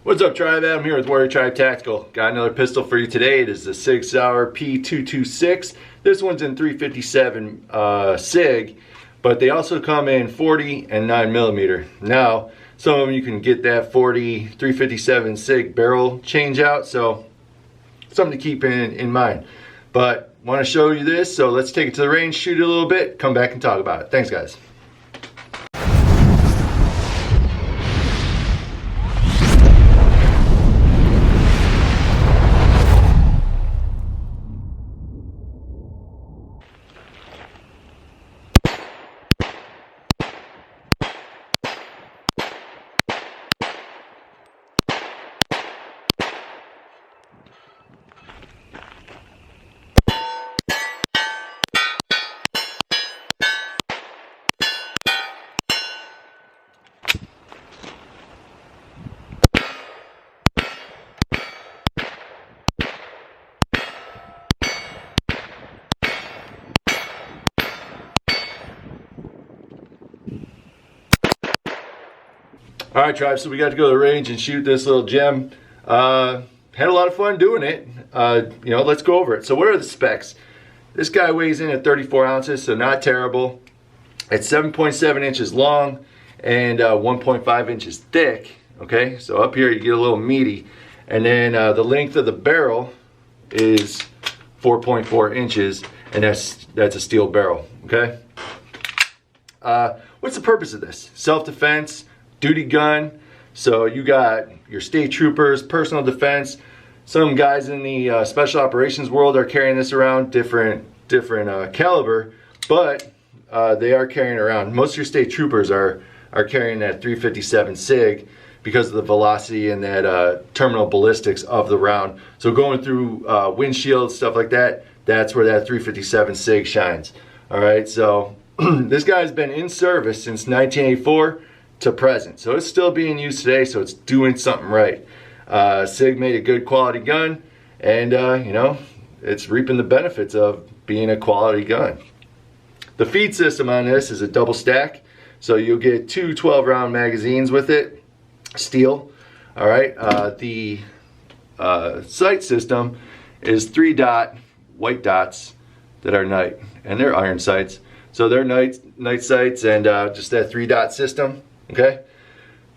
What's up, Tribe? Adam here with Warrior Tribe Tactical. Got another pistol for you today. It is the Sig Sauer p226. This one's in 357 Sig, but they also come in 40 and 9mm. Now, some of them you can get that 40 357 Sig barrel change out, so something to keep in mind. But want to show you this, so let's take it to the range, shoot it a little bit, come back and talk about it. Thanks, guys. Alright, Tribe, so we got to go to the range and shoot this little gem. Had a lot of fun doing it. Let's go over it. So what are the specs? This guy weighs in at 34 ounces, so not terrible. It's 7.7 inches long and 1.5 inches thick. Okay, so up here you get a little meaty. And then the length of the barrel is 4.4 inches, and that's a steel barrel. Okay. What's the purpose of this? Self-defense. Duty gun, so you got your state troopers, personal defense. Some guys in the special operations world are carrying this around, different caliber, but they are carrying around. Most of your state troopers are carrying that 357 Sig because of the velocity and that terminal ballistics of the round. So going through windshields, stuff like that, that's where that 357 Sig shines. All right, so this guy's been in service since 1984 to present, so it's still being used today, so it's doing something right. Sig made a good quality gun, and it's reaping the benefits of being a quality gun. The feed system on this is a double stack, so you'll get two 12-round magazines with it, steel. All right, the sight system is 3-dot white dots that are night, and they're iron sights, so they're night sights, and just that 3-dot system. Okay,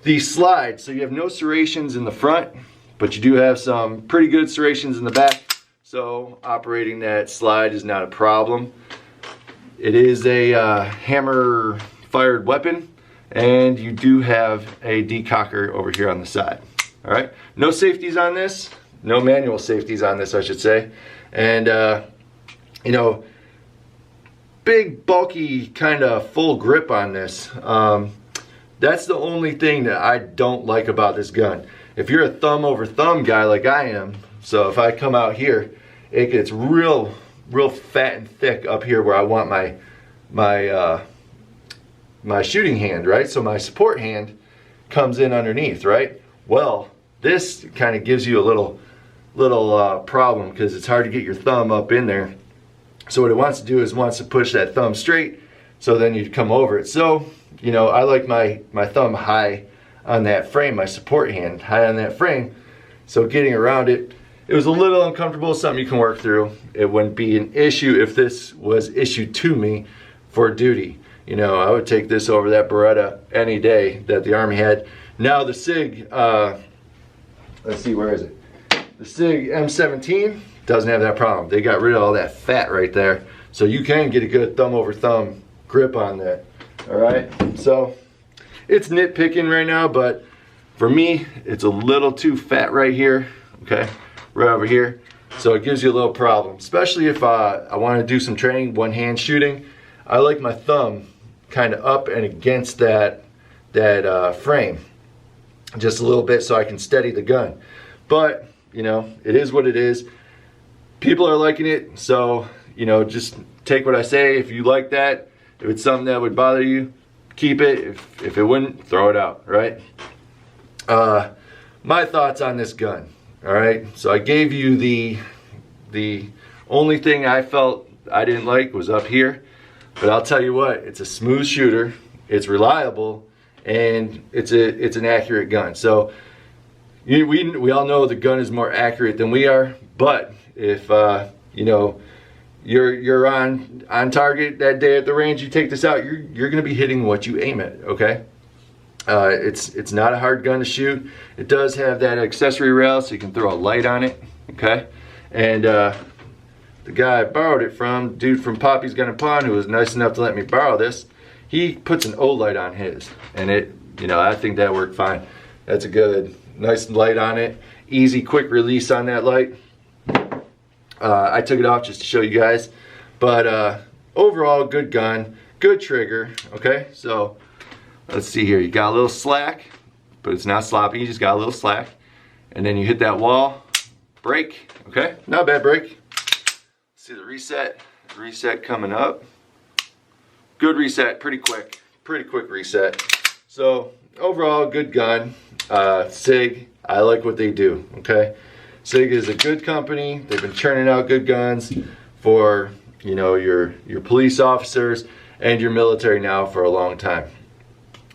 the slide, so you have no serrations in the front, but you do have some pretty good serrations in the back, so operating that slide is not a problem. It is a hammer fired weapon, and you do have a decocker over here on the side. All right, no safeties on this, no manual safeties on this, I should say. And big bulky kind of full grip on this. That's the only thing that I don't like about this gun. If you're a thumb over thumb guy like I am, so if I come out here, it gets real fat and thick up here where I want my shooting hand, right? So my support hand comes in underneath, right? Well, this kind of gives you a little problem because it's hard to get your thumb up in there. So what it wants to do is wants to push that thumb straight, so then you come over it. So I like my thumb high on that frame, my support hand high on that frame. So getting around it, it was a little uncomfortable, something you can work through. It wouldn't be an issue if this was issued to me for duty. I would take this over that Beretta any day that the Army had. Now the Sig, let's see, where is it? The Sig M17 doesn't have that problem. They got rid of all that fat right there. So you can get a good thumb over thumb grip on that. All right, so it's nitpicking right now, but for me, it's a little too fat right here, okay, right over here. So it gives you a little problem, especially if I want to do some training, one-hand shooting. I like my thumb kind of up and against that frame, just a little bit, so I can steady the gun. But it is what it is. People are liking it, so just take what I say. If you like that, if it's something that would bother you, keep it. If it wouldn't, throw it out, right? My thoughts on this gun, all right? So I gave you the only thing I felt I didn't like was up here. But I'll tell you what, it's a smooth shooter, it's reliable, and it's an accurate gun. So we all know the gun is more accurate than we are, but if you know, you're on target that day at the range, you take this out, you're going to be hitting what you aim at. Okay, it's not a hard gun to shoot. It does have that accessory rail, so you can throw a light on it. Okay, and the guy I borrowed it from, dude from Poppy's Gun and Pawn, who was nice enough to let me borrow this, he puts an O light on his, and it, you know, I think that worked fine. That's a good, nice light on it. Easy, quick release on that light. I took it off just to show you guys, but overall, good gun, good trigger. Okay, so let's see here. You got a little slack, but it's not sloppy. You just got a little slack, and then you hit that wall, break. Okay, not a bad break. See the reset. Reset coming up. Good reset, pretty quick reset. So overall, good gun. Sig, I like what they do. Okay, Sig is a good company. They've been churning out good guns for, you know, your police officers and your military now for a long time.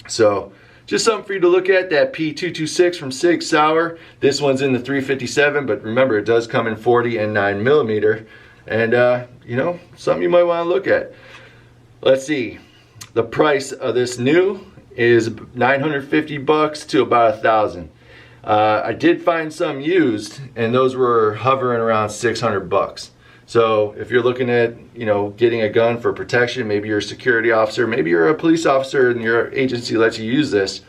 So just something for you to look at, that P226 from Sig Sauer. This one's in the 357, but remember, it does come in 40 and 9mm, and you know, something you might want to look at. Let's see, the price of this new is $950 to about $1,000. I did find some used, and those were hovering around $600. So if you're looking at, you know, getting a gun for protection, maybe you're a security officer, maybe you're a police officer and your agency lets you use this,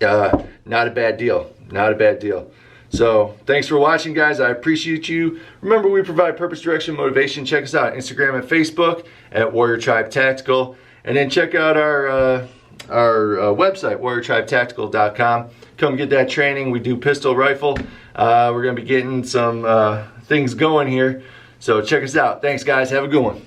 not a bad deal, not a bad deal. So thanks for watching, guys. I appreciate you. Remember, we provide purpose, direction, motivation. Check us out on Instagram and Facebook at Warrior Tribe Tactical, and then check out our website, warriortribetactical.com. Come get that training. We do pistol, rifle. We're going to be getting some things going here, so check us out. Thanks, guys. Have a good one.